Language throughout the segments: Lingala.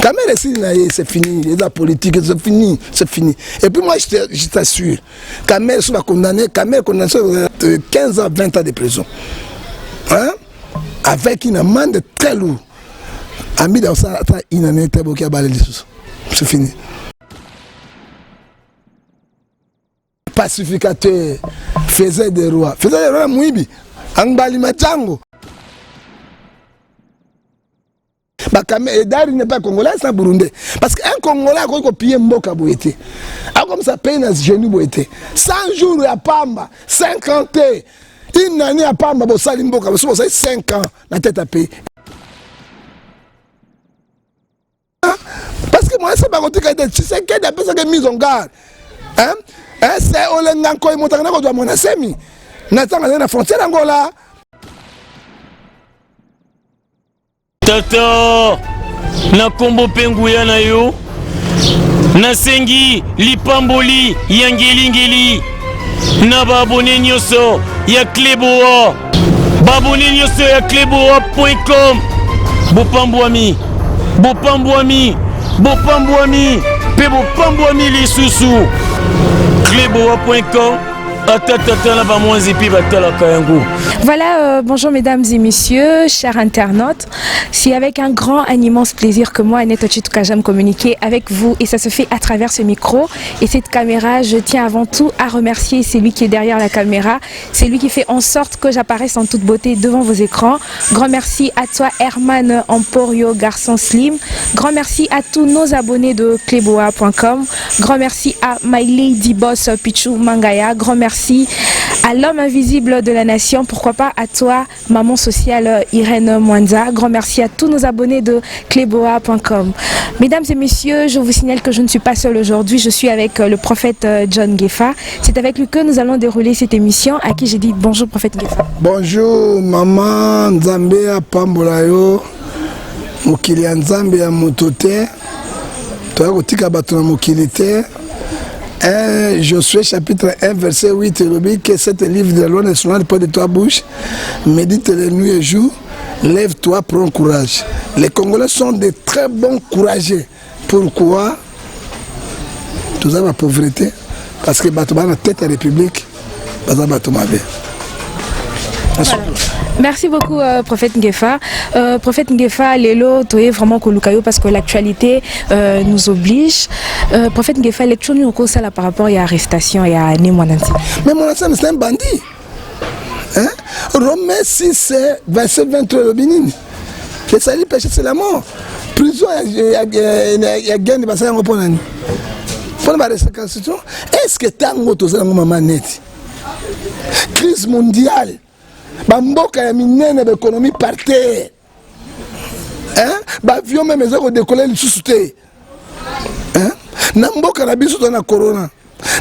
Kamel c'est fini, la politique, c'est fini, c'est fini. Et puis moi, je t'assure, Kamel sera condamné, 15 à 20 ans de prison. Hein? Avec une amende très lourde. Ami dans ça, il en est beaucoup à balayer. C'est fini. Pacificateur, faisait des rois. Faisait des rois, Mouibi. Angbali Machango. Et Dari n'est pas congolais, c'est un Burundais. Parce qu'un Congolais a copié Mboka Boété. Comme ça, paye dans ce genou Boété. 100 jours à Pamba, 50 ans. Une année à Pamba, vous savez, Mboka, vous savez, 5 ans, la tête à payer. Parce que moi, c'est pas côté tu sais qu'il y a des personnes mise en garde. Hein? C'est Olenganko et Montagnako doit mon assemi. Nathan a la frontière d'Angola. Tata, na kombo penguya na yo, na sengi lipamboli yangelingeli, na babone nyoso ya Kleboa, babone nyoso ya kleboa.com, bopambwami, bopambwami, bopambwami, pe bopambwami lisusu, Kleboa.com. Voilà, bonjour mesdames et messieurs, chers internautes. C'est avec un grand, un immense plaisir que moi, Annette Ochitukajam, communiquer avec vous et ça se fait à travers ce micro et cette caméra. Je tiens avant tout à remercier celui qui est derrière la caméra, c'est lui qui fait en sorte que j'apparaisse en toute beauté devant vos écrans. Grand merci à toi Herman Emporio, garçon slim. Grand merci à tous nos abonnés de Kleboa.com. Grand merci à My Lady Boss Pichou Mangaya. Grand merci à l'homme invisible de la nation, pourquoi pas à toi, maman sociale Irène Mwanza. Grand merci à tous nos abonnés de Kleboa.com. Mesdames et messieurs, je vous signale que je ne suis pas seule aujourd'hui, je suis avec le prophète John Ngefa. C'est avec lui que nous allons dérouler cette émission, à qui j'ai dit bonjour prophète Ngefa. Bonjour maman Nzambe à Pambolayo, Mokili Nzambe à Motote, toi Kotika Batona Mokilite. Josué chapitre 1 verset 8 et que cet livre de la loi ne soit pas de ta bouche, médite les nuits et jours, lève-toi, prends courage. Les Congolais sont de très bons courageux. Pourquoi? Tout ça la pauvreté, parce que Batouba la tête à la République, Batouba. Voilà. Merci beaucoup prophète Ngefa. Prophète Ngefa, Lelo, tu es vraiment Kolukayo parce que l'actualité nous oblige. Prophète Ngefa, lecture nous au ça par rapport à l'arrestation et à Némoananti. Mais Monansi c'est un bandit. Hein? Romains 6, verset 23 le Bénin. Le salut péché c'est la mort. Prison il y a gain de bassin pour l'année. Pour la reconstruction. Est-ce que tu as un autre maman net? Crise mondiale. Bamboka ya minene l'économie par terre. Hein? Bavion même ezako décoller le sous-souté. Hein? Namboka na biso na corona.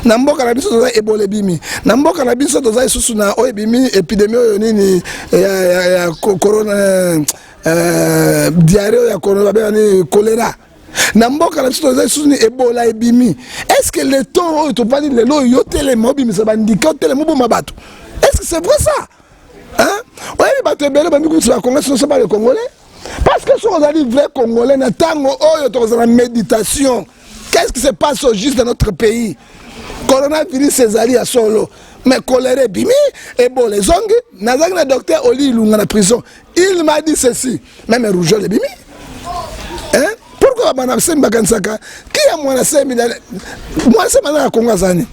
Namboka na biso na Ebola bimi. Namboka na biso na isusu na oebimi épidémie oyo nini ya corona diarrhée ya corona ba ni choléra. Namboka na biso na isusu ni Ebola ebimi. Est-ce que le temps oyo to pas dire le lo yo tele mobi mais ça bandika tele mobo mabato. Est-ce que c'est vrai ça? Hein? Oui, mais tu es bien, ce ne sont pas les Congolais. Parce que si on a dit vrai Congolais, nous avons la méditation. Qu'est-ce qui se passe au juste dans notre pays? Coronavirus, c'est allé à solo. Mais choléra, bimi, et bon, les ongles, nous avons un docteur Oli Lunga la prison. Il m'a dit ceci. Même rougeau, les bimi. Hein? Pourquoi Manassem Bakansaka? Qui a Manassem? Manassem a Congo Zani.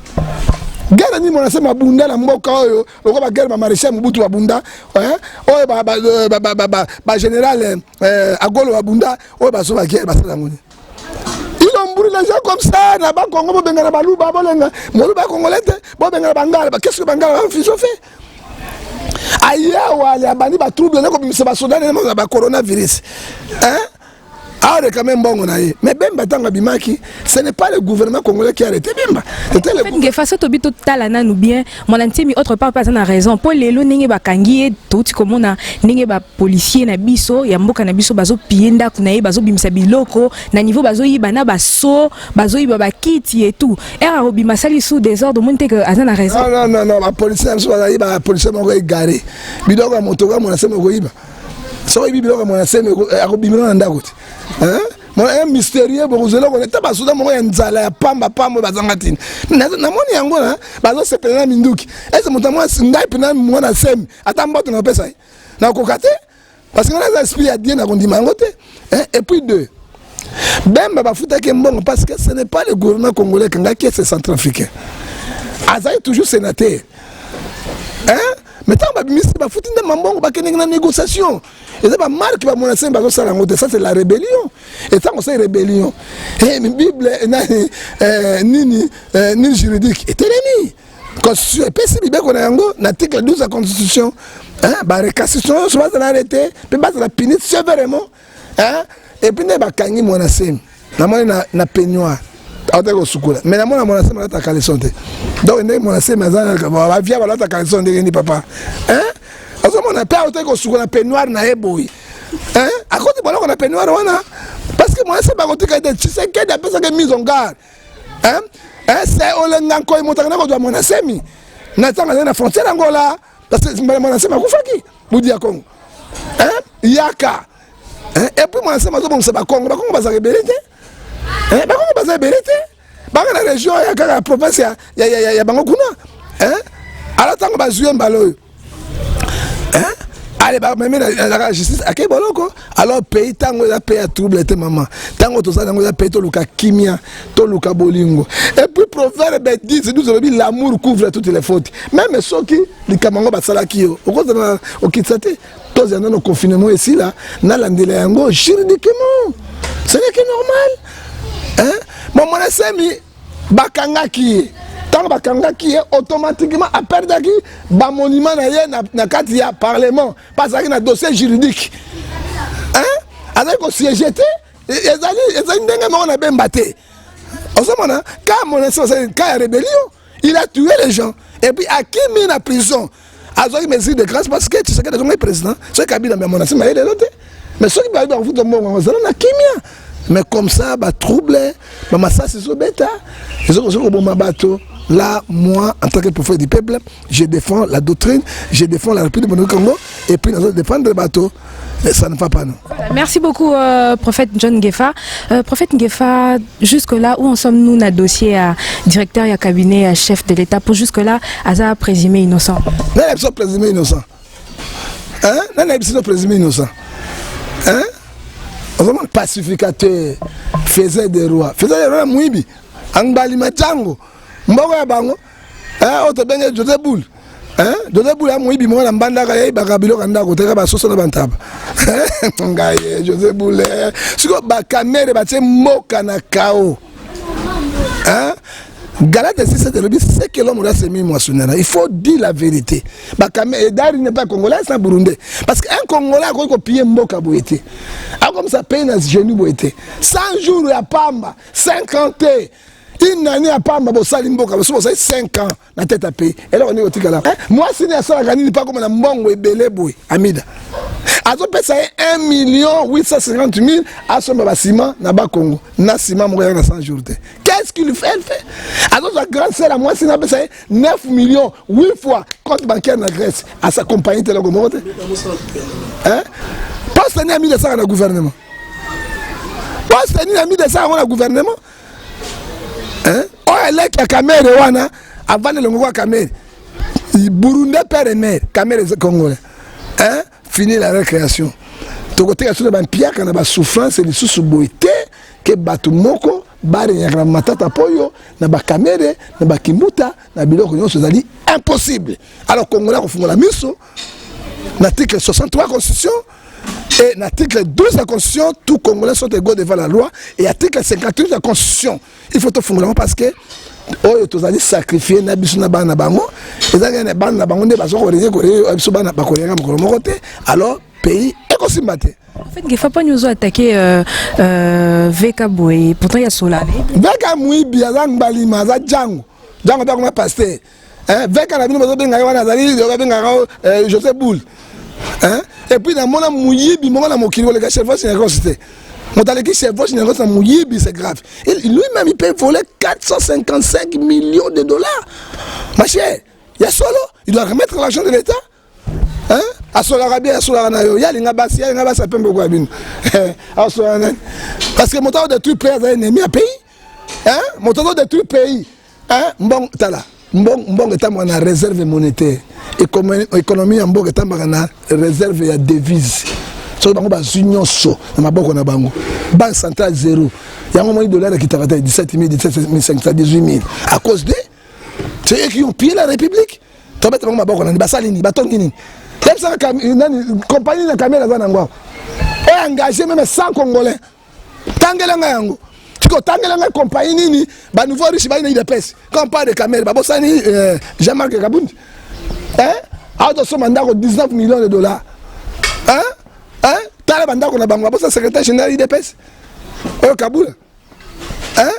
Guerre ni monase mabunda la mboka oyo loko ba guerre ba maréchal Mobutu babunda oyo ba général Agolo babunda oyo ba so ba guerre ba sala ngoni. Ils ont brûlé les gens comme ça na ba Congo bo benga ba luba bolenga molu ba congolais bo benga bangala qu'est-ce que bangala va faire fait? Aya wale abani ba trouble na ko bimisa ba soda na ba coronavirus. Hein? Ah, quand même bon, mais Bemba Tanga Bimaki, ce n'est pas le gouvernement congolais qui a arrêté Bemba. C'était le gouvernement. Face au bito talana ou bien mon antimi autre part pas na raison. Pour les lo ninge ba kangi tout comme on a ninge ba policier na biso ya mboka na biso bazo pienda kuna ye bazo bimisa biloko na niveau bazo yibana baso bazo yibaba kiti et tout. Era obima sali sous désordre monte que azana raison. Non, la police ba police mo garé. Bidoko motoga mon asema ko yiba. So ibi biloko mon asema ko bimina ndako. Hein? un mystérieux bokozela ko neta basuda moko ya nzala ya pamba bazangatini na moni yango na bazo sepela minduki ese mutamo ngai pena mwana semi atambato na pesa na kokate parce que na esprit ya Dieu na kondima yango te et puis deux Bemba bafuta ke mbongo parce que ce n'est pas le gouvernement congolais qui est centrafricain. Azaï toujours sénateur. Hein? Mais tant que ministre bafuta nda mbongo bakene na négociation. Et ça va marque ba monasem ba ça c'est la rébellion. Et ça on sait rébellion. Et Bible ni juridique et ennemi. Constitution et PC bibe ko na yango na article 12 de la constitution. Hein? Ba récassation soit arrêté, peut pas la punir sévèrement. Hein? Et puis, il y a un monasem, na peignoir, mais la monasem a la caleçon. Donc, il y a un monasem, il y a la caleçon de papa. Hein? On a pas de peignoir na eboui. Hein? À cause de on a peignoir, parce que moi, c'est pas côté de tu sais qu'il y a des personnes qui mise en garde. Hein? C'est Olenganko et Montagna de monasemi. Nathan a la frontière Angola, parce que monasem a koufaki, Boudia Congo. Hein? Yaka. Et puis moi c'est ma zone c'est pas Congo va se rebeller hein ba Congo va se rebeller ba la région ya la province ya bango kuna hein alors tant que ba jouer mbalo hein allez ba même la justice à boloko alors pays tango ya pays à trouble te maman tango to ça tango ya pays to luka kimia to luka bolingo et puis proverbe 10 12 l'amour couvre toutes les fautes même ceux qui les kamango ba salaki au cause de au kitsate tous en nos confinement ici là na landela yango juridiquement ce n'est que normal hein mon monasemi bakangaki tant bakangaki automatiquement a perdaki ba monument na ye na kati ya parlement parce qu'il y a un dossier juridique hein avec au siège ezali ndenge moko na bembate osomona quand monasemi quand rébellion il a tué les gens et puis a qui mis en prison. Azoï mesure de grâce parce que tu sais que le président, c'est Kabila mais mon ancien mais ceux qui vont vous demander na kimia mais comme ça bah troublé bah ça c'est bêta ils ont bon bateau là moi en tant que prophète du peuple je défends la doctrine je défends la République du Congo et puis nous défendre le bateau et ça ne va pas non. Merci beaucoup prophète John Ngefa. Prophète Ngefa, jusque là où en sommes-nous dans le dossier à directeur et à cabinet à chef de l'État pour jusque là Aza présumé innocent. Non, il est présumé innocent. Hein? Non, il est présumé innocent. Hein? On pacificateur, faisait des rois Mouibi, Angbali Machango, Mbogo ya bango, hein? Autre benye José Boul. Hein? José Boul a Mouibi, moi la banda kaye bakabilo kanda koteka ba soso na bantaba. Ngaye José Boul. Siko ba kamere ba tse moka na kao. Hein? Galate 6 c'est que l'homme doit se mis moissonneur. Il faut dire la vérité. Dari n'est pas congolais, c'est un burundais. Parce qu'un congolais a copié Mboka Boété. Comme ça paye dans genou Boété. 100 jours à Pamba, 50 ans. Une année à Pamba, bon ça Mboka, c'est 5 ans la tête à payer. Et là on est au Tigala. Moi si n'est ça la pas comme un mbongo et belé boy, Amida. Azo pesa 1 850 000 à son bâtiment na ba Congo. Na ciment moyen na 100 jours. Qu'est-ce qu'il fait? Elle fait. Azo sa grande sœur à moi si n'a pesa 9 millions 8 fois compte bancaire na Grèce à sa compagnie telle comme monte. Hein? Pas c'est ami de ça dans le gouvernement. Pas c'est ami de ça dans le gouvernement. Hein? Oh elle est la caméra wana avant le ngwa caméra. Burundi père et mère, caméra congolais. Hein? Fini la récréation. To côté à sur ban pierre quand ba souffrance et les sous boité que batu moko bare ya matata poyo na ba caméra na ba kimbuta na biloko nyonso zali impossible. Alors congolais ko fungola miso l'article 63 constitution et l'article 12 de la constitution tout congolais sont égaux devant la loi et article 58 de la constitution il faut tout fungola parce que oyo tozali sacrifier na biso na bana bango ezali na bana bango nde bazo ko biso bana bakoyenga mokolo moko te alors pays ekosimba te. En fait, il ne faut pas nous attaquer Veka Boy. Pourtant, il y a Solane. Veka Mouibi, Azang Balima, Django. Django, pas comme pasteur. Veka la ville, José Boul. Et puis, dans mon Mouibi, mon Mokino, le gars, chef, c'est une grossité. Mon taleki chef, c'est Mouibi, c'est grave. Lui-même, il peut voler 455 millions de dollars. Ma chère, il y a solo, il doit remettre l'argent de l'État. hein asolaka bien asolaka na yo yalinga basi pembe kwa bino asolaka parce que moto de tout pays est ennemi à pays hein moto de tout pays hein mbong tala mbong etamba na réserve monétaire économie ya mbong etamba na réserve ya devise so bango bazunyo so na maboko na bango banque centrale zéro yango mo dollar qui t'a 17 000 17 500 18 000 à cause de c'est eux qui ont pillé la république to beta bango maboko na basalini batongi nini ça compagnie na caméra za nango et engagé même 100 congolais tangela yango tiko tangela compagnie nini ba nouveau riche ba ina pèse quand on parle de caméra ba bosani Jean-Marc Kabundi hein a de somme ndako 19 millions de dollars hein tala bandako na bango ba secrétaire général de pèse au Kaboul hein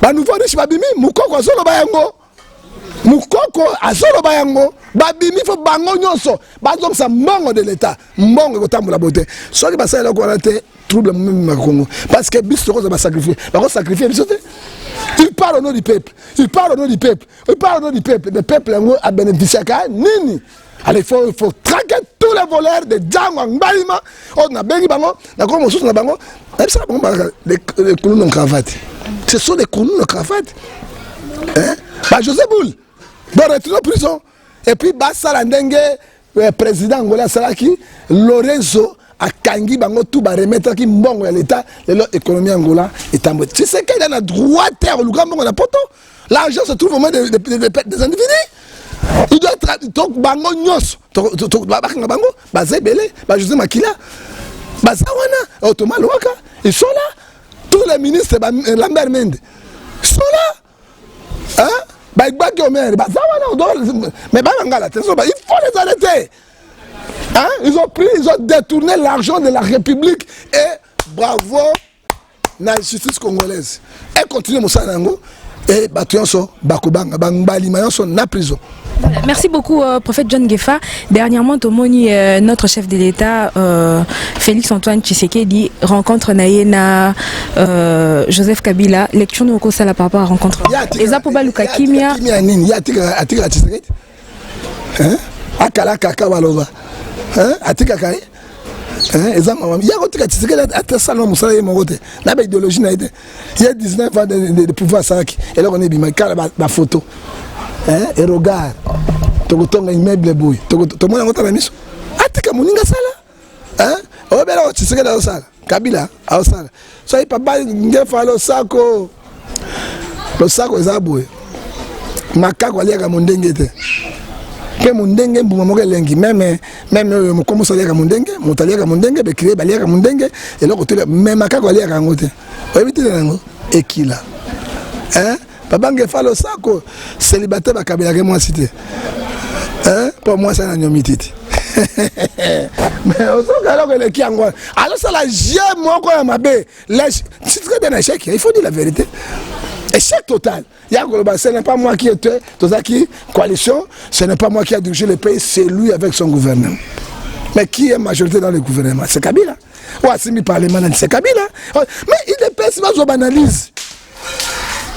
ba nouveau riche ba bimi mukoko azolo ba yango mukoko azolo ba yango babimi fo bango nyonso bazomsa mbongo de l'état mbongo kotambola bote soki basala ko raté trouble même na Congo parce que biso ko za sacrifier ba sacrifier biso te il parle au nom du peuple il parle au nom du peuple le peuple a bénéficié ka nini allez il faut traquer tous les voleurs de Django Ngbalima on a bengi bango na ko mosusu na bango ça bango les colons en cravate ce sont des colons en cravate hein ba José Boul bon retourner en prison et puis basa la ndenge président Angola Salaki Lorenzo a kangi bango tout ba remettre ki mbongo ya l'état l'économie Angola est en mode tu sais qu'il y a droit terre le grand bango na poto l'argent se trouve au moins des individus il doit être donc bango nyos to ba bango ba zebele ba José Makila ba zawana Otoma Loaka ils sont là tous les ministres Lambert Mende sont là hein mais il faut les arrêter. Hein? Ils ont détourné l'argent de la République et bravo la justice congolaise. Et continue Moussanango et Batouyanso, Bakubanga, Bangbali, Mayanso, na prison. Voilà. Merci beaucoup, prophète John Gefa. Dernièrement, Tomoni, notre chef de l'État, Félix-Antoine Tshisekedi, rencontre Naïna Joseph Kabila. Lecture nous au par rapport à la rencontre. Ezapoba Luka Kimia. Atika Tshisekedi. Hein? Akala Kaka Waloba. Hein? Atika Kai. Hein? Ezama. Il y a autre Tshisekedi à salon Moussa et Morote. La idéologie n'a été. Il y a 19 ans de pouvoir Saraki. Et là on est bien. La photo. Hein? Et regarde, tokotonga immeuble boy, tokomona ngota na miso. Atika muninga sala. Hein? Obela Tshisekedi a sala. Kabila a sala. So il papa ngefa lo sako. Lo sako eza boy. Makako aliaka mondenge te. Ke mondenge mbuma moko lengi même mo komosa aliaka mondenge, motaliaka mondenge, be créer baliaka mondenge et là côté même makako aliaka ngote. Oyebite nango ekila. Hein? Papa Ngefalo Sako, célibataire à Kabila moi cité. Hein? Pour moi, ça n'a pas été. Mais au sein alors que les qui en alors ça la j'aime moi quand ma bé. C'est très un échec. Il faut dire la vérité. Échec total. Ce n'est pas moi qui était Tozaki coalition. Ce n'est pas moi qui a dirigé le pays. C'est lui avec son gouvernement. Mais qui est majorité dans le gouvernement? C'est Kabila. Ou Assimi Parlement, c'est Kabila. Mais il est pas si analyse.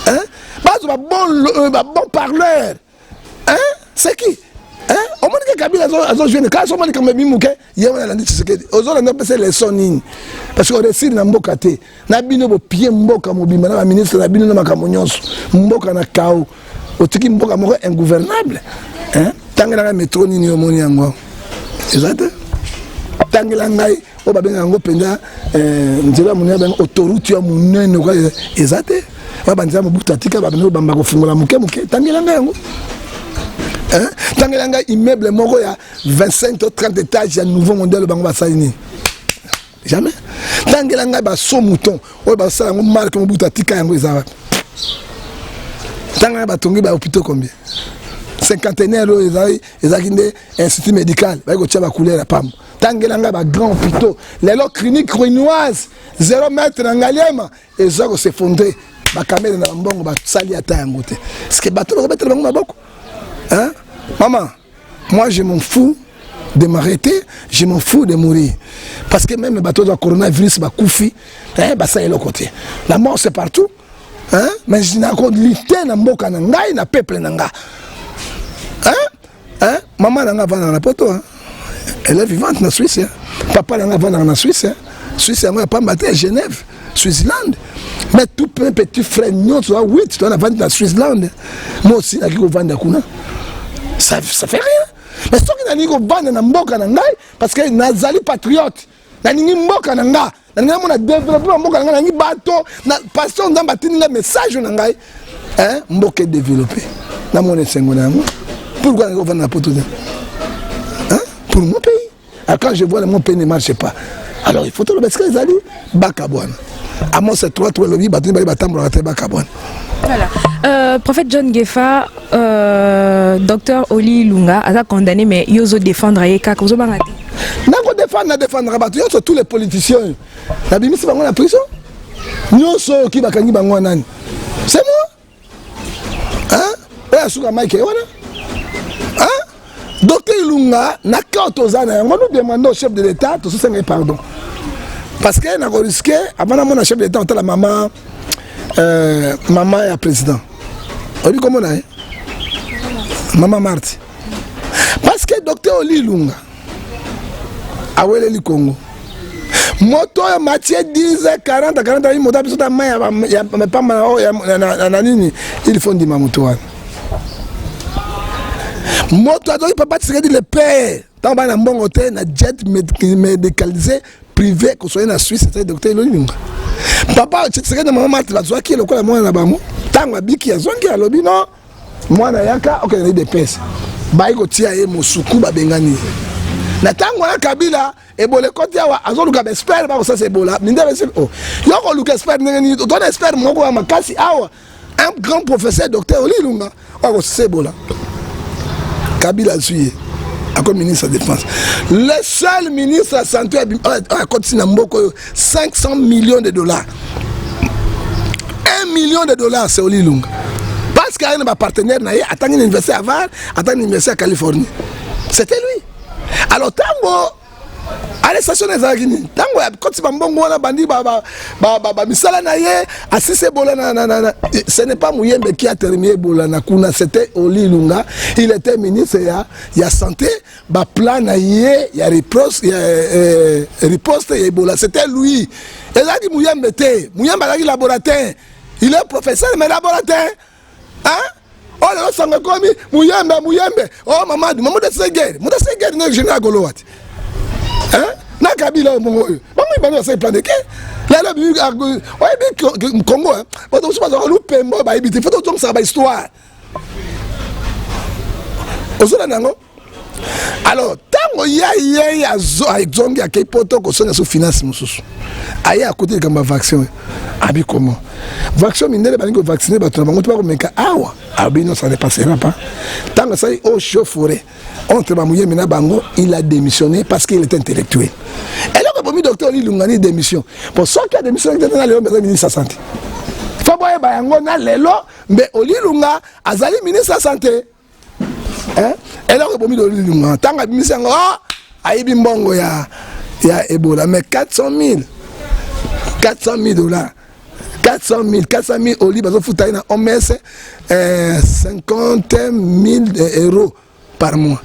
Hein? Bon parleur. Hein? C'est qui? Hein? Au moins que Kabila a joué le cas, au moins que Mabimouke, il y a un Tshisekedi. Aux autres, on a les sonines. Parce qu'on réussit dans Mboka. Nabino bo pied Mboka Mobima, la ministre Nabino Makamonyos, Mboka na Kao. Au Tiki Mboka Moko ingouvernable. Hein? Tangela métro ni omoni yango. Exact? Tangela ngai o babenga ngo penda nzela munya ben autoroute ya munene kwa exact? Babanza mobuta tika babino bamba ko fungola muke tangela ngai yango. Hein? Tangela immeuble moko ya 25 ou 30 étages ya nouveau modèle bango basalini. Jamais. Tangela ba so mouton, o ba sala ngo marque mobuta tika yango ezaba. Tangela ba tongi ba hôpital combien? 50aire ezakinde institut médical, ba ko tia ba couleur ya pam. Tangela ba grand hôpital, les cliniques ruinoises, 0 mètre na ngaliema ezako s'effondrer. Ba caméra na mbongo ba sali ata yango te. Est-ce que bateau ba mettre bango maboko? Hein? Maman, moi je m'en fous de m'arrêter, je m'en fous de mourir. Parce que même le bateau de coronavirus va couper, hein, bah ça est le côté. La mort c'est partout. Hein? Mais je n'ai pas lutter dans mboka nanga et dans peuple nanga. Hein? Hein? Maman nanga va dans la poto. Hein? Elle est vivante en Suisse. Hein. Papa l'a vendu en Suisse. Hein. Suisse, il n'y a pas maté à Genève, Switzerland. Mais tout plein petit frère, non, tu vois, oui, tu dois la vendre en Switzerland. Moi aussi, il y a qui vend à Kuna. Ça fait rien. Mais ce qui est vendre en Mboka, parce que Nazali patriote. Naningi Mboka Nanga. Nanga mona développer Mboka Nanga, nangi bateau. Passion dans batini le message Nanga. Hein? Mboka développé. Na mon esengo na moi. Pourquoi on va na poto? Hein? Pour mon pays. Alors quand je vois mon pays ne marche pas. Alors il faut tout le parce que les alliés bakabouane. À moi c'est trois lobby batini bali batambo raté bakabouane. Voilà. Prophète John Gefa, docteur Oli Lunga a condamné mais yozo défendre Ayeka kozo bangati. Nako défendre rabattu yoso tous les politiciens. La bimi c'est bango la prison. Nyoso ki bakangi bango nani. C'est moi. Hein? Ouais, suka Mike wana. Hein? Docteur Lunga na kautozana nous demandons au chef de l'État tout ça pardon. Parce que n'a risqué avant mon chef de l'État on la maman maman et président. On dit comment on a Maman Marti. Parce que docteur Oli Lunga a oué le Congo. Moto ya Mathieu 10 40 40 moto biso ta main ya pas na nini il faut ndima moto wana. Moto azo papa tsedi le père. Tant ba na mbongo te na jet médicalisé privé ko soyez na Suisse c'est docteur Oli Lunga. Papa tsedi na maman Marti bazwa ki lokola mwana na bango. Tango biki ya zongi ya lobi non. Mwana yaka ok na des pèse. Ba iko tia ye mosuku ba bengani. Na tango na Kabila ebole koti awa azoluka ba espère ba ça c'est bola. Minde ba c'est oh. Yoko luka espère ngeni don espère moko wa makasi awa. Un grand professeur docteur Oli Lunga. Oh c'est bola. Kabila suye. Comme ministre de la Défense. Le seul ministre de la Santé a continué à 500 millions de dollars. 1 million de dollars, c'est Oli Lunga. Parce qu'il y a un partenaire, il a une université à Var, il a une université à Californie. C'était lui. Alors, tango, à la station des Aguini, tango, quand tu vas me bandi, ce n'est pas Mouyembe qui a terminé Bolana Kuna, c'était Oli Lunga. Il était ministre, il y a santé, il y a plan, il y a riposte, c'était lui. Et là, Mouyembe était, Mouyembe a laboratoire. Il est professeur, mais laboratoire. Hein? Oh, là, ça me commis, Mouyembe. Oh, maman, maman de Seguer. Maman de Seguer, n'est général Goloat. Hein? Na Kabila, maman, il va faire plan de quai. Là, là, ouais, Congo, hein. Bon, donc, je pense que nous payons, il faut donc ça, histoire. Alors, tant qu'il y a zongi à Kaipoto, qu'on sonne sous finance, aïe à côté de la vaccin. Abi comment? Vaccin, il n'est pas vacciné, mais tu n'as pas de awa. Abi non, ça ne passera pas. Tant que ça est au chauffe-forêt, entre Mamouye Mina Bango, il a démissionné parce qu'il est intellectuel. Et là, le docteur Oli Lunga a démission. Pour ceux qui ont démissionné, il y a le ministre de la Santé. Il faut voir mais Oli Lunga a le ministre de la Santé. Hein? Et là, le Oli Lunga, tant que ministre de Mbongo ya Ebola, mais 400 000 dollars. 400 000 Oli, parce que on met 50 000 euros par mois.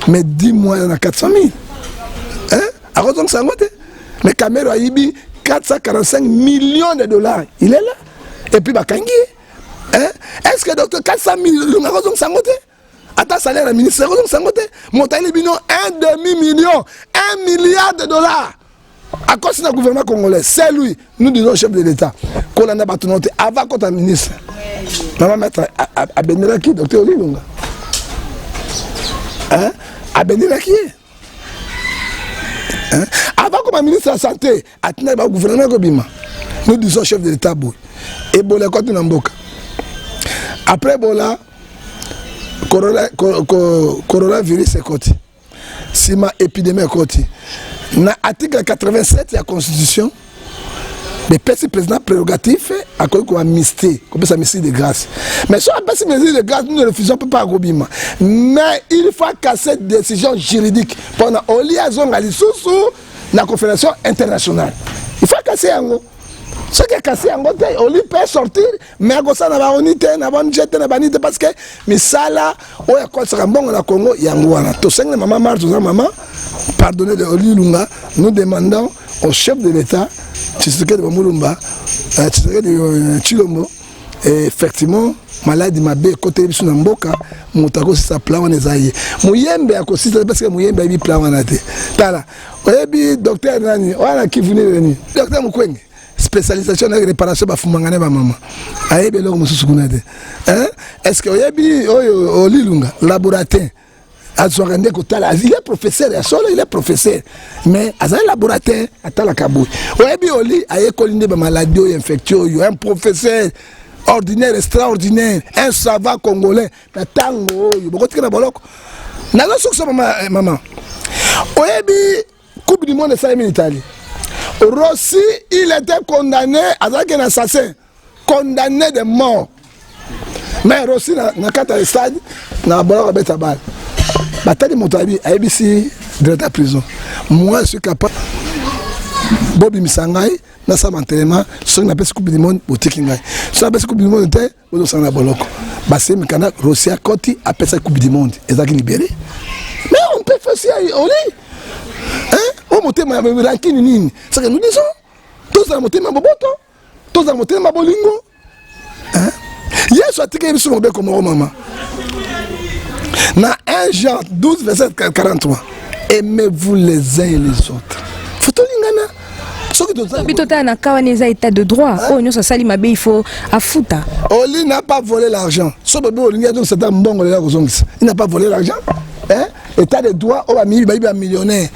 Mais 10 mois, il y en a 400 000. Hein? Alors, donc, ça mais Caméra Ibi, 445 millions de dollars. Il est là. Et puis, Bakangi. Hein? Est-ce que docteur 400 000 euros, donc, ça attends, salaire à ministère, donc, ça montagne bino 1,5 million, 1 milliard de dollars. À cause du gouvernement congolais, c'est lui, nous disons chef de l'État, qu'on a battu notre avant qu'on soit ministre. Maman maître à Benelaki, docteur Oli Lunga. Hein? À Benelaki. Hein? Avant qu'on soit ministre de la Santé, à tenir le gouvernement Gobima, nous disons chef de l'État, et Bola quand nous n'emboka. Après Bola, coronavirus est côté. Sima épidémie est côté. Dans l'article 87 de la Constitution, le président prérogatif a connu comme amnistie, comme amnistie de grâce. Mais sur la amnistie de grâce, nous ne refusons pas à Gobima. Mais il faut casser cette décision juridique pendant l'Oliazon à l'Issoussou, la Confédération internationale. Il faut casser un mot. Ce qui est cassé en côté, on lui peut sortir, mais à ça, on a unité, on a une jet, on a unité parce que, mais ça là, on a quoi, c'est un bon, on a Congo, il y a un ouana. Tout ça, maman, marche, maman, pardonnez de Oli Lunga, nous demandons au chef de l'État, Tshisekedi Bamulumba, Tshisekedi Chilombo, et effectivement, malade mabé côté biso na mboka mutako sa plan on ezaye muyembe akosita parce que muyembe bi plan on ate tala oyebi docteur nani wana kivuni nani docteur Mukwenge spécialisation na réparation ba fumangane ba mama ayebe loko mususu kunate hein est-ce que oyebi oyo olilunga laboratoire azorende kotala il est professeur ya solo il est professeur mais azali laboratoire atala kabou oyebi oli aye kolinde ba maladie infectieuse un professeur ordinaire, extraordinaire, un savant congolais. Mais tango, il y a beaucoup de boloko. Nazo sukso maman. Oyebi Coupe du monde de ça en Italie. Rossi, il était condamné avec un assassin, condamné de mort. Mais Rossi n'a qu'à le stade, n'a boloko beta bal. Bataille Motabi, ABC de la prison. Moi, je suis capable. Bobby Misangai, dans sa entraînement, ce qu'on appelle Coupe du Monde, au Tikingai. Ce qu'on appelle Coupe du Monde, au Sana Boloko. Bassé Mikana, Rossia Koti, appelle ça Coupe du Monde. Et ça qui libéré. Mais on peut faire ça, on lit. Hein? On monte ma ranking nini. C'est ce que nous disons. Tous les monter ma boboto. Tous les monter ma bolingo. Hein? Hier, je suis attiré sur mon bec comme maman. Dans 1 Jean 12, verset 43. Aimez-vous les uns et les autres. Faut-il l'ingana? Bitota na kawaneza état de droit. Oh non ça sali mabe il faut afuta. Oli n'a pas volé l'argent. So bébé Oli a donc c'est un bon là il n'a pas volé l'argent. Hein? État de droit on va millionnaire.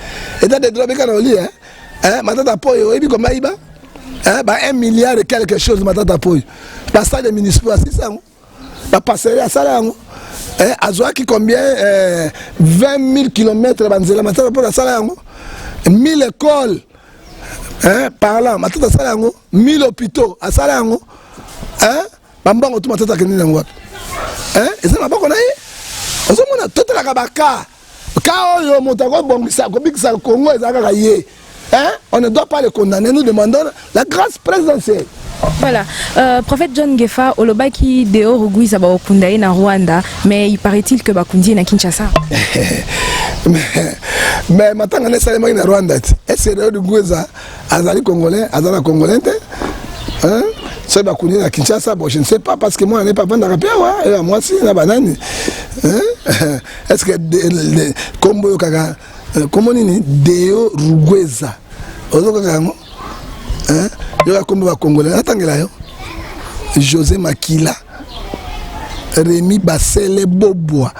État de droit beka Oli hein. Hein matata poyo ebi comme iba. Hein ba 1 milliard et quelque chose matata poyo. Pas ça des municipaux c'est ça. Pas passer à ça là. Hein azoaki combien 20 000 km banzela matata pour ça là. 1000 écoles. Hein, par là, matata salango, 1000 hôpitaux, à salango, hein, bambang tout matata keni na ngwa. Hein, et ça n'a pas connaît. On se mona toute la kabaka. Ka oyo motako bongisa ko bikisa Congo ezaka yé. Hein, on ne doit pas le condamner, nous demandons la grâce présidentielle. Voilà, prophète John Ngefa olobaki deo rugwiza ba okundaye na Rwanda, mais il paraît-il que bakundi na Kinshasa. Mais maintenant on est seulement na Rwanda. Est-ce que le Rugwiza azali congolais, azala congolais hein? C'est bakundi na Kinshasa, bon je ne sais pas parce que moi on n'est pas vendre rapia ouais, moi si na banane. Hein? Est-ce que kombo kaka comment ni deo rugwiza. Ozo kaka hein? Il y a combien de Congolais? Attendez José Makila, Rémi Bassele Bobois.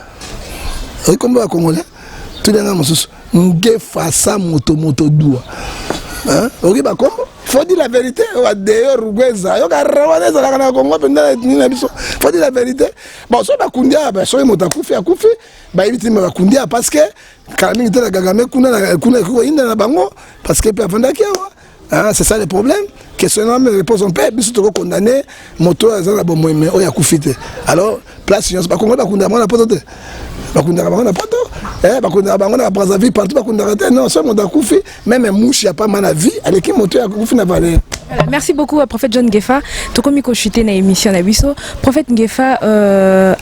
Il y a combien de Congolais? Tout le monde est Ngefa sa moto doua. Hein? Il faut dire la vérité. D'ailleurs, Rugweza, il faut dire la vérité. Bon, si on a kundia, si on a koufi, parce que quand même, il y a Gagame, parce que c'est ça le problème. Questionnement me réponse on peut bien condamner moto à la bombe mais on y a coufité. Alors place science pas comment bakunda na poto. Bakunda na poto. Bakunda na Brazzaville partout bakunda non seulement dans koufi même mouche y a pas mal à vie avec qui moto à koufi na valeur. Merci beaucoup prophète John Ngefa. Tokomi ko chuter na émission na biso. Prophète Ngefa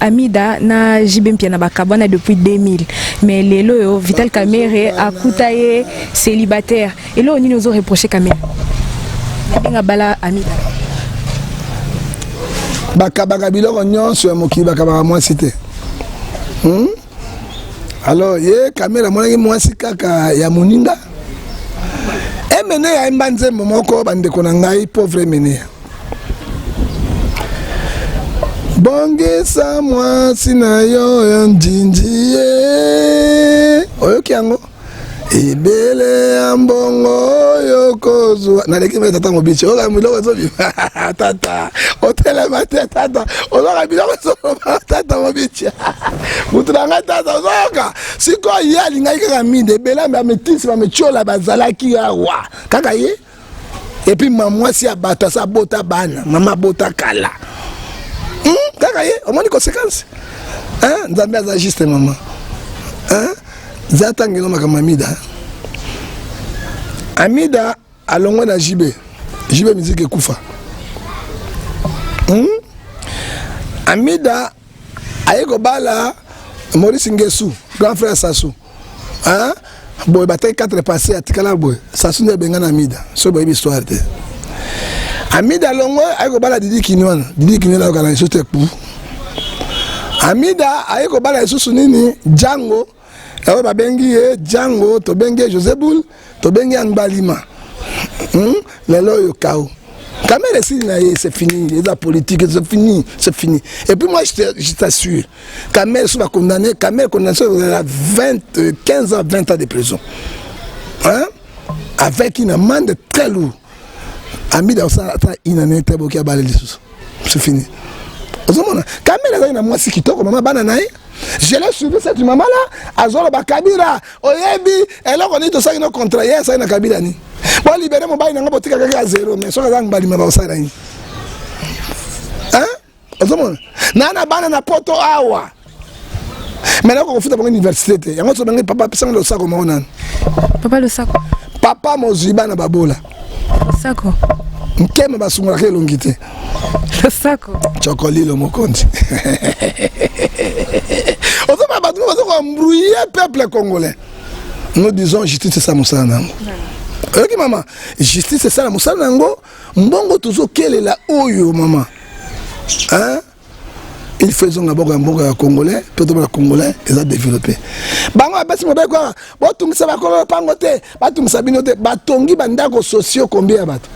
Amida na jibempia na bakabwana depuis 2000. Mais lelo Vital Kamerhe akutaye célibataire. Et là on nous a reproché Kamerhe. Bala Amida. Bakabaka biloko nyonso moki bakabaka moi cité. Alors ye caméra mwana mwasi kaka ya moninga. Emene ya mbanze momoko bandeko na ngai pauvre mene. Bongesa mwasi na yo njinjie. Oyoki yango. Ibele ambongo yokozwa naleki me tata mobichi oka miloko zobi tata hotela mate tata oka miloko zobi tata mobichi mutranga tata oka siko yali ngai kaka minde bela me ametisi ba mechola bazalaki awa kaka ye et puis maman si abata sa bota bana mama bota kala kaka ye omoni conséquence hein nzambe aza juste maman hein Zatangelo makamamida Amida alongwa na Jibe Jibe musique Koufa. Amida Aiko Bala Maurice Nguessou, grand frère Sassou. Hein? Boy, bataille 4 passé à Tikala Boy. Sassou ne benga Amida. C'est une histoire. Amida Longo Aiko Bala Didi Kinwan. Didi Kinwan a organisé ce coup. Amida Aiko Bala Sousounini Django. Ayo babengi Django, to bengi José Boul, to bengi Angbalima. Lelo yo kao. Quand même, c'est fini, la politique, c'est fini, c'est fini. Et puis moi, je t'assure, Kamel va condamner, Kamel condamné à 15 ans, 20 ans de prison. Hein? Avec une amende très lourde. Ami dans ça, il en est très beau qui a balayé les sous. C'est fini. Kamel a une moi si qui toque, maman bananaï. Je l'ai suivi cette maman-là, Azora Bakabira, Oyebi, et là on est tout ça, il a contrarié, ça il a Kabila. Bon, libérer mon bail, il n'a pas de à zéro, mais ça, il a un ça. Hein? Nana banana poto awa. Maintenant qu'on fait dans l'université, il y a un autre papa, personne le sac au monde. Papa le sac. Papa Moziba na babola. Le sac. Nkema basungura ke longité. Le sac. Chokoli le mokonzi. On va pas embrouiller le peuple congolais. Nous disons justice c'est ça Moussana. Ok maman, justice c'est ça Moussana ngo, mbongo toujours quelle est la oyo maman. Hein? Ils faisaient un bon congolais, peut-être le congolais, ils ont développé. Bango abesi mo beko, botungi sa bakolo pangote, batungi sa binote, batongi bandako sociaux combien bato.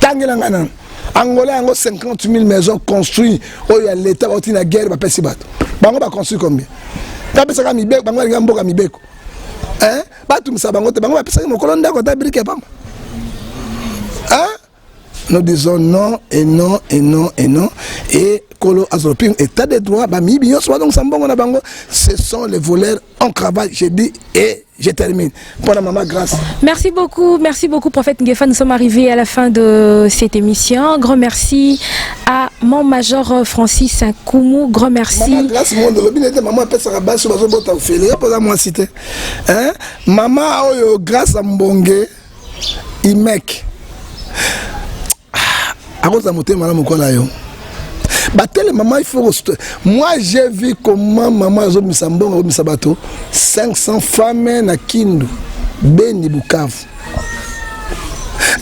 Tangela ngana. Angolais a 50 000 maisons construites. Oh, il y a l'État qui a une guerre. Bango va construire combien? Bango va construire Mibeko. Hein? Bango va construire mon colonne d'Agota brique. Hein? Nous disons non et non et non et non. Et Kolo Azoping, état de droit, ce sont les voleurs en cravate, j'ai dit, et je termine. Pour la maman, grâce. Merci beaucoup, prophète Nguefa. Nous sommes arrivés à la fin de cette émission. Grand merci à mon major Francis Saint-Koumou. Grand merci. Maman, grâce, maman, maman, grâce à Mbonge, Imek. Maman, il faut. Moi, j'ai vu comment maman a 500 femmes na Kindu, Beni Bukavu.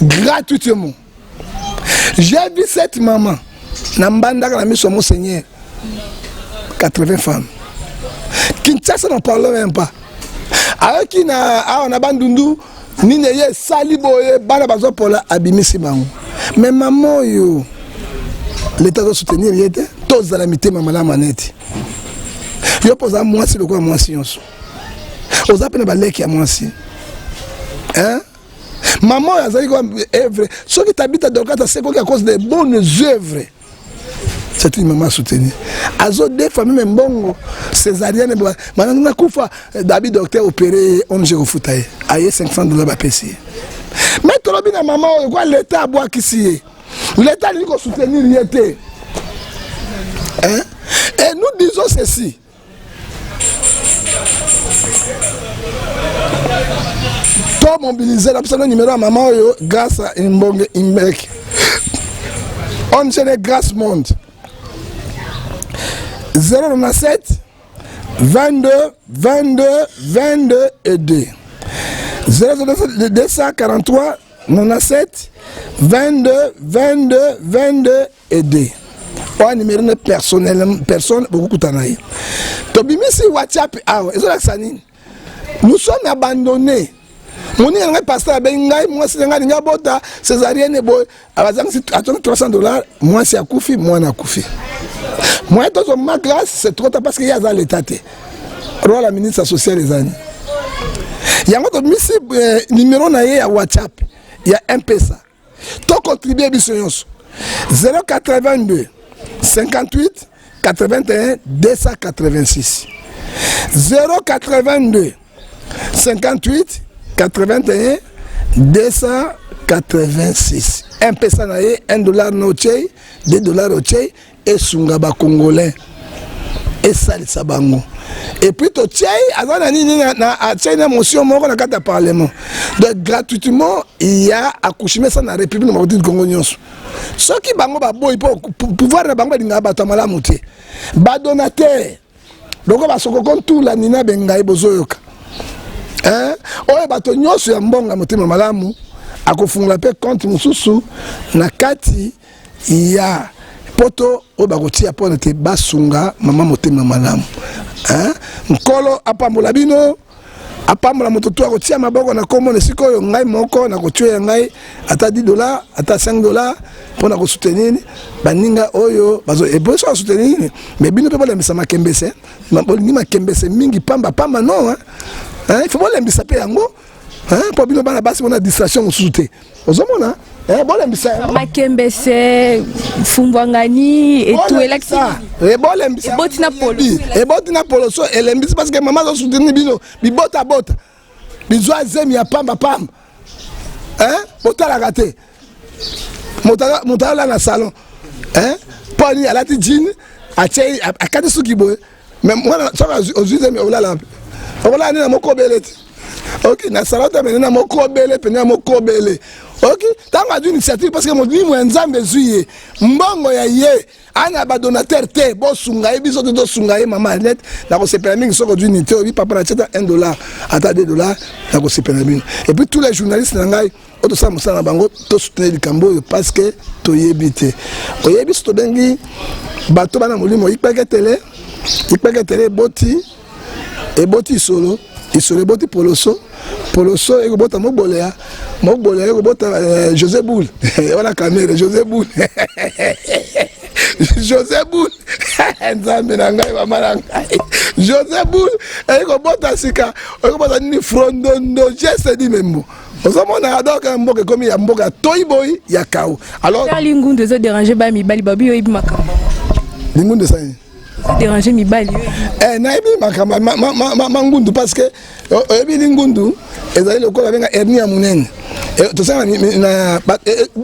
Gratuitement. J'ai vu cette maman. Nambanda la mission mon Seigneur. 80 femmes. Kinshasa n'en parle même pas. Alors qu'il y a un abandonné, ni n'ayez saliboye, balabazo pour la abimisi bango. Mais maman, yo. L'État doit soutenir l'État. Tous à la mité, maman la manette. Je pose à moi si le quoi moi si on se. Aux appels balais qui a moi si. Hein? Maman a dit que œuvre. Ceux qui habitent à Dorcas, c'est à cause des bonnes œuvres. C'est une maman soutenue. Azo des familles même bon. Césarienne, maintenant on a coufa. David docteur opéré, on j'ai refoutaé. Aïe $500 à payer. Mais tout le monde maman, l'État a boire qu'ici. L'État dit qu'on soutenir l'État. Hein? Et nous disons ceci. Toi mobiliser l'absence numéro à maman grâce à Mbonge Imbek. On gêne grâce monde. 097 22 22 22 et 2. 243 97 22 22 22 et 2. Pas numéro personnel, personne beaucoup de Tobimisi WhatsApp, nous sommes abandonnés. Mon n'est pas pasteur à Bengaï, moi c'est un gars bota, césarienne et boy, à $300, moi c'est à Koufi, moi na Koufi. Moi, dans ma classe, c'est trop tard parce qu'il y a dans l'État. Roi la ministre associée les années. Il y a un autre numéro à WhatsApp, il y a un PSA. Toi contribuer à 082 58 81 286 082 58 81 286 un pesa $1 noche $2 noche et sungaba congolais et ça le sabango. Et puis to tiens avant nini na tiens motion moko na kata parlement. Donc gratuitement il y a accouchement ça na République démocratique du Congo nyonso. Ce qui bango ba boy pour pouvoir na bango linga ba tamala muté. Ba donateur. Donc ba soko kon tout la nina bengai bozoyoka. Hein? Oye bato nyonso ya mbonga motema malamu akofungula pe compte mususu na kati ya poto o bakotia pona te basunga mama motema malamu. Hein? Nkolo apambola bino apambola moto to akotia maboko na komo ne sikoyo ngai moko na kotia ngai ata $10 ata $5 pona ko soutenir baninga oyo bazo e bo so soutenir mais bino pe bola misa makembese ni makembese mingi pamba non hein? Hein? Il faut bola misa pe yango hein pour bino bana basi bona distraction souté ozomona eh bola misa makembese fumbwangani et tout elaki e bola misa e botina polo so elembisi parce que maman zo soutenir bino bibota bizwa zemi ya pamba hein botala raté motala na salon hein poni alati jean atie akati suki boy même moi ça aux zemi olala na moko beleti. Ok, na salata menena moko bele pena moko bele. Ok, tanga d'une initiative parce que mon dit moi nzambe zuye mbongo ya ye ana ba donateur te bo sunga e biso to sunga e mama net na ko se permis soko d'une unité obi papa na cheta $1 ata $2 na ko se permis. Et puis tous les journalistes na ngai oto sa musana bango to soutenir Likambo parce que to yebite. Oyebi sto bengi bato bana molimo ipeke tele boti solo isole boti poloso eko bota mobolea eko bota José Boule wala kamera José Boule nzambe na ngai mama na ngai José Boule eko bota sika eko bota ni frondondo geste di membo ozomona adoka mboka komi ya mboka toiboy ya kao alors lingundu zo déranger ba mi bali babi oyibi makambo lingundu ça déranger mi bali naibi makamba mangundu parce que oyebi lingundu ezali lokola benga hernie munene to sanga na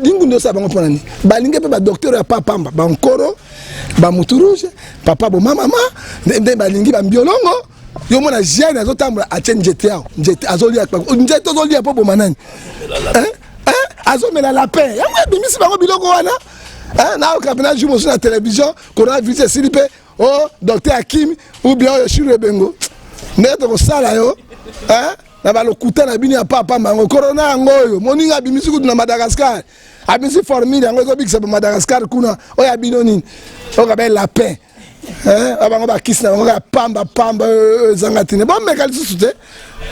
lingundu sa bango ponani balinge pe ba docteur ya pamba ba nkoro ba muturouge papa bo mama nde balingi ba biolongo yo mona jeune azotambola atien njete azolia njete azolia po bo manani azomela la paix yango bimisi bango biloko wana na okapena jumo sur la télévision qu'on a vu c'est silipe oh docteur Hakim ou bien Chiré Bengo neto ko sala yo na balokuta na bini ya papa mango corona ngoyo moninga bimisi kutu na Madagascar abisi formule ngo zo bikisa ba Madagascar kuna oya binoni okabe la paix abango ba kisna ngo pamba zangatine bon mekali sute.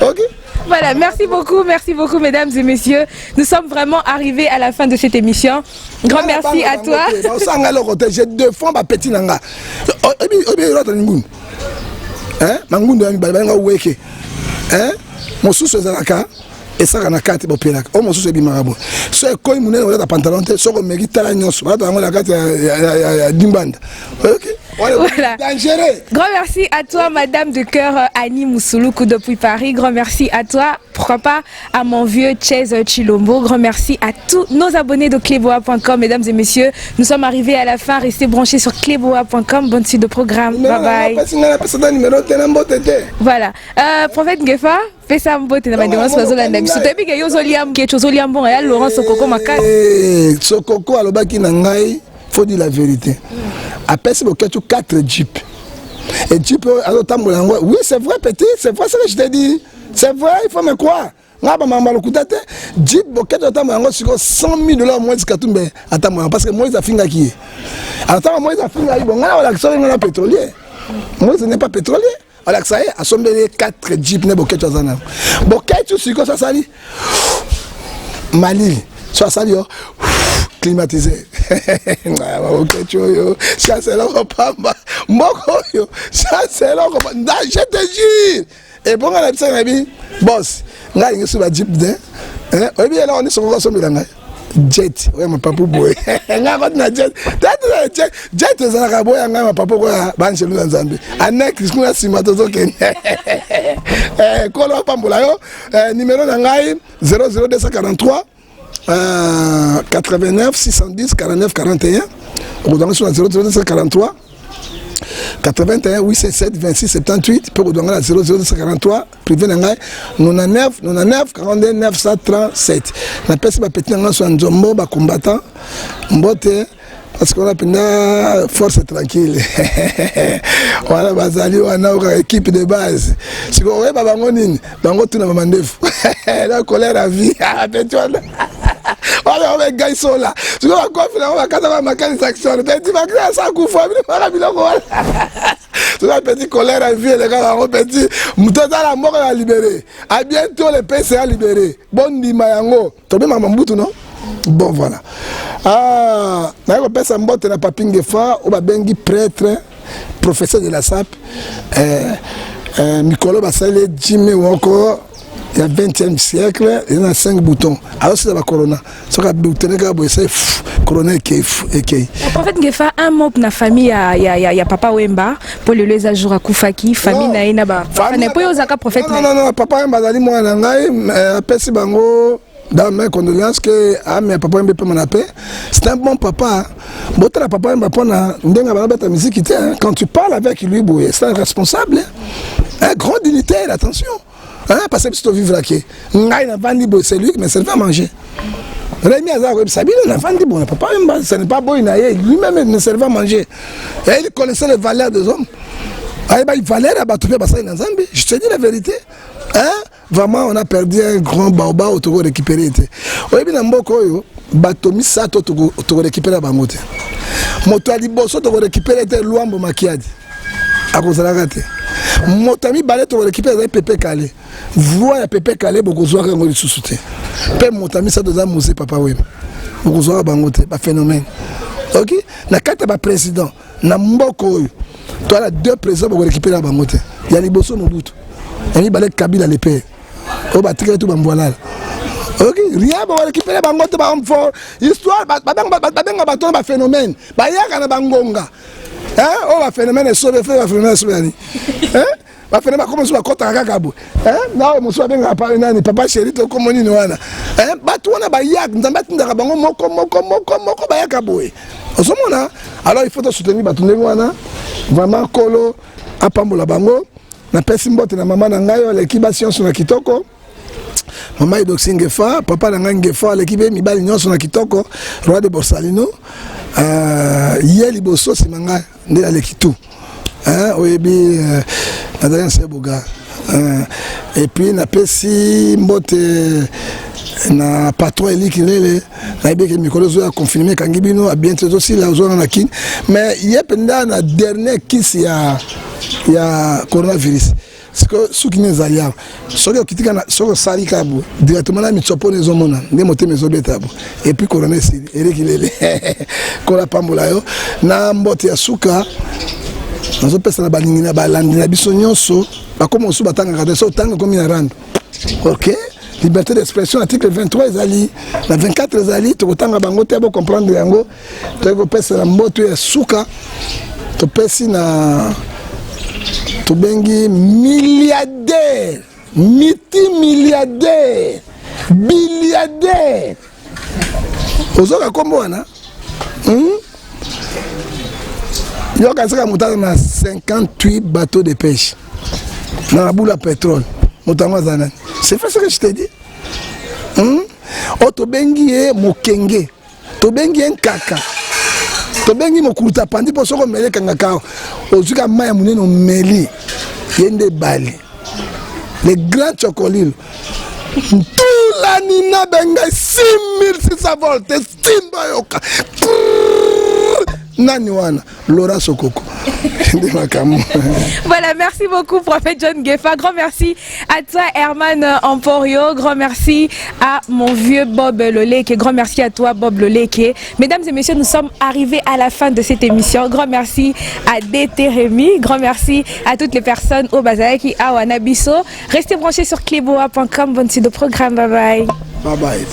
OK. Voilà, merci beaucoup mesdames et messieurs. Nous sommes vraiment arrivés à la fin de cette émission. Grand merci à toi. Je défends ma petite nanga. Hein? Mangundu ami balanga weke. Hein? Mon sous ezalaka et ça na carte bopelaka. O mon sous ebimarabo. So ko munene wala pantalon te so ko mérite la nyonso. Wala ngona carte ya dimbanda. OK. Voilà. Grand merci à toi, Madame de cœur Annie Moussoulou depuis Paris. Grand merci à toi, pourquoi pas à mon vieux Chase Chilombo. Grand merci à tous nos abonnés de Cleboa.com, mesdames et messieurs. Nous sommes arrivés à la fin. Restez branchés sur Cleboa.com. Bonne suite de programme. Bye bye. Voilà. Prophète Ngefa, fais ça mbote na mademance bazolanda biso. Toyebi ke yo zoliam ke chozoliam bon ya Laurent Sokoko makasi. Sokoko alobaki na ngai. Faut dire la vérité. Après, c'est 4 jeeps. Et jeep, oui, c'est vrai, petit, c'est vrai ce que je t'ai dit. C'est vrai, il faut me croire. Jeep, $100 000 moins de Katumbe. Attends, parce que moi, ils ont fait qui est. Attends, moi, ils ont fait bon, on a pétrolier. Moi, ce n'est pas pétrolier. Alors, ça y est, assemblé 4 jeeps, ne boquet chazana. Boquet, tu sais quoi ça sali? Mali, ça sali, climatisé. Ok, tu vois, ça c'est là qu'on parle. Moko, ça c'est là qu'on parle. Je te jure. Et bon, on a dit ça, boss. Là, il y a sur la jeep. Oui, bien là, on est sur le sol de la jet. Oui, mon papa boy. Nga ko na jet. Jet za ka boy nga ma papa ko ba nchelu na Zambie. Anek kuna sima tozo ken. Kolo pambola yo. Numéro na ngai 00243 89 610 49 41. On est sur la 00243 81 877 26 78 pour donner la 0043 privé nangai 99 99 42 937 na pesi ba petit nangai so nzombo ba combattant mbote parce qu'on a une force tranquille. Voilà, bazali wana une équipe de base. Si vous voyez babangonine, bango tuna mamandef. La colère à vie, petit wana. Voilà, on va gagner ça là. Si vous avez quoi finalement, on va casser ma mécanisation. Petit vaccin, ça couvre, on va bien voir. Tu as petit colère à vie, les gars, on petit. Mouton la mort est libéré. À bientôt, le pays sera libéré. Bon dimanche, tu as maman boutou non? Bon voilà. Ah, na ko pesa mbote na papinge fa o ba bengi prêtre, professeur de la SAP. Mikolo basale Jimmy woko il y a 20e siècle, il y a 5 boutons. Alors c'est la corona. Ce que boutonné ka bo c'est corona et prophète Ngefa un mot na famille ya papa Wemba pour le les jours à Koufaki, famille na ina ba. N'est pas osaka prophète. Non, papa Wemba dali moi na ngai pesi bango dans mes condoléances que mes papa Wemba peut m'en appeler. C'est un bon papa. Botra papa Wemba pona ndenga ba beta musique quand tu parles avec lui boye, c'est un responsable. Un grand dignitaire, attention. Hein, parce que si tu vivre là, c'est lui qui me servait à manger. Rémi Azar, ce n'est pas bon, lui-même me servait à manger. Et il connaissait les valeurs des hommes. Il valait la bataille, je te dis la vérité. Hein? Vraiment, on a perdu un grand baobab autour de récupérer. Oui, bien, Mboko, Batomi Sato, autour de récupérer la bangote. Moto Aliboso, autour de récupérer Luambo Makiadi. À cause de la rate. Motami balé to récupérer Pépé Calé. Voix Pépé Calé beaucoup soir ngoli sous-souté. Pe motami ça doza mosé papa web. Beaucoup soir bangote ba phénomène. OK? Na kata ba président na mboko oyo. Toi la deux présidents pour récupérer bangote. Ya liboso Mobutu. Ani balé Kabila les pères. O ba tika tout ba voilà. OK? Rien pour récupérer bangote ba homme fort. Histoire ba baton ba phénomène. Ba yaka na bangonga. Hein? Oh, va phénomène est sauvé, va phénomène sauvé. Hein? Va phénomène comme ça, quand on a gagné. Hein? Non, mon soeur bien pas une papa chéri, tu comme on y nous ana. Hein? Bah tu on a bayak, nous avons mis dans la bango moko bayak aboué. Au ce moment-là, alors il faut te soutenir batunde wana. Vraiment kolo apambola bango. Na pesi mbote na mama na ngayo l'équipe science na kitoko. Maman est doxing Ngefa, papa na Ngefa, l'équipe mibali nyonso na kitoko, roi de Borsalino. Yeli boso simanga ndela lekitu. Hein, oyebi Adrien Seboga. Et puis na pesi mbote na patron Elikilele, na ibe ke mikolo zo a confirmer kangibino a bientôt aussi la zone na kin. Mais yependa na dernier kiss ya coronavirus. C'est que ceux qui nous alliés, ceux qui sont sali kabo, directement là, mitsopo les hommes, les motés mes obétables. Et puis coroner si, Eric il est, kola pambolayo, na mbote ya suka, nous opesa na balingi na balandi na bisonyonso, ba comme on sou batanga kada so tanga comme ina rando. OK? Liberté d'expression article 23 ezali, na 24 ezali, to tanga bango te bo comprendre yango, to opesa na mbote ya suka, to pesi na to bengi milliardaire, multimilliardaire, billiardaire. Ozoka kombo wana? Yo kasaka mutana na 58 bateaux de pêche. Na boule à pétrole. Mutanga zana. C'est fait ce que je t'ai dit. O to bengi mokenge. To bengi kaka. Tobengi mokuta pandi po soko mele kangaka ozuka maya munene meli yende bali les grands chocolats tout la nina benga 6600 volts timba yoka nani wana Laura Sokoko. Voilà, merci beaucoup prophète John Ngefa, grand merci à toi Herman Emporio, grand merci à mon vieux Bob Loleke, grand merci à toi Bob Loleke. Mesdames et messieurs, nous sommes arrivés à la fin de cette émission. Grand merci à DT Rémi, grand merci à toutes les personnes au Bazaki, à Wanabiso. Restez branchés sur cleboa.com, bonne suite de programme, bye bye. Bye bye.